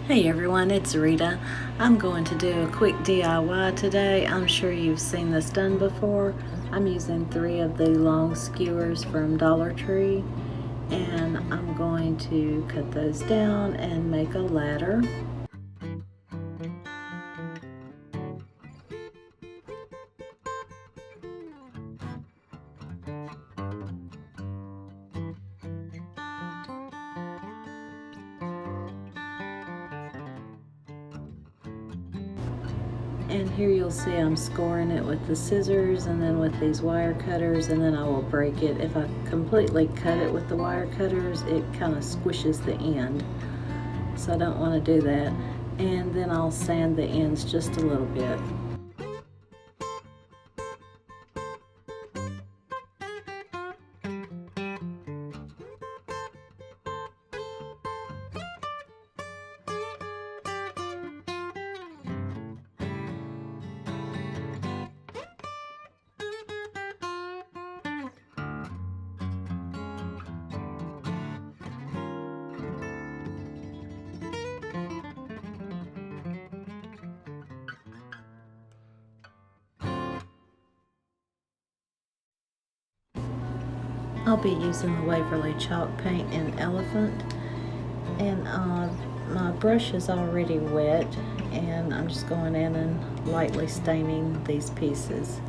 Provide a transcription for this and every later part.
Hey everyone, it's Rita. I'm going to do a quick DIY today. I'm sure you've seen this done before. I'm using 3 of the long skewers from Dollar Tree, and I'm going to cut those down and make a ladder. And here you'll see I'm scoring it with the scissors and then with these wire cutters, and then I will break it. If I completely cut it with the wire cutters, it kind of squishes the end. So I don't want to do that. And then I'll sand the ends just a little bit. I'll be using the Waverly chalk paint in Elephant, and my brush is already wet, and I'm just going in and lightly staining these pieces.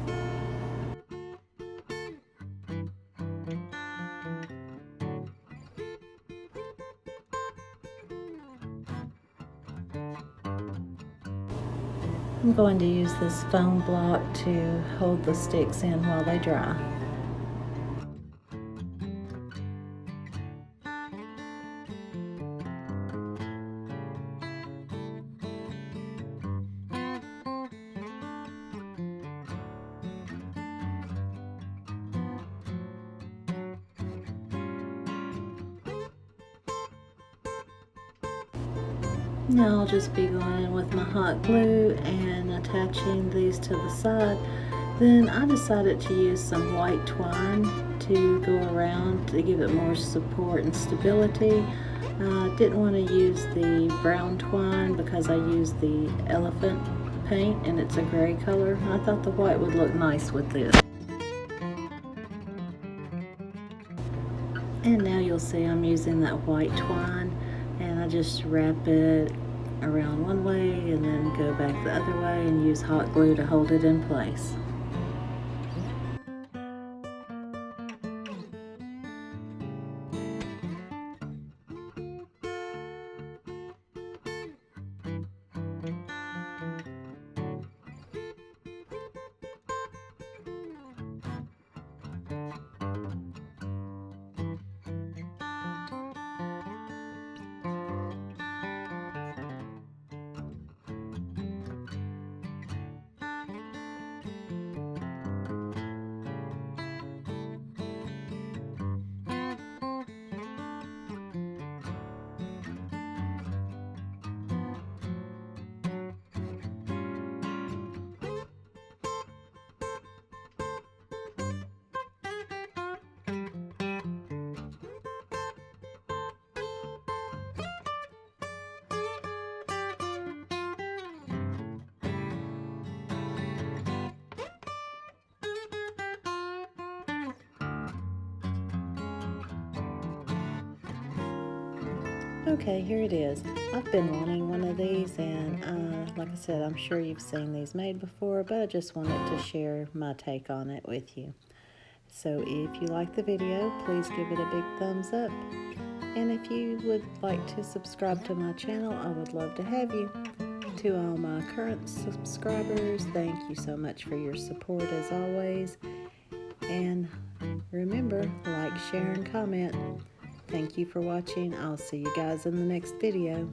I'm going to use this foam block to hold the sticks in while they dry. Now I'll just be going in with my hot glue and attaching these to the side. Then I decided to use some white twine to go around to give it more support and stability. I didn't want to use the brown twine because I used the elephant paint and it's a gray color. I thought the white would look nice with this. And now you'll see I'm using that white twine, and I just wrap it around one way and then go back the other way and use hot glue to hold it in place. Okay, here it is. I've been wanting one of these, and like I said, I'm sure you've seen these made before, but I just wanted to share my take on it with you. So if you like the video, please give it a big thumbs up. And if you would like to subscribe to my channel, I would love to have you. To all my current subscribers, thank you so much for your support as always. And remember, like, share, and comment. Thank you for watching. I'll see you guys in the next video.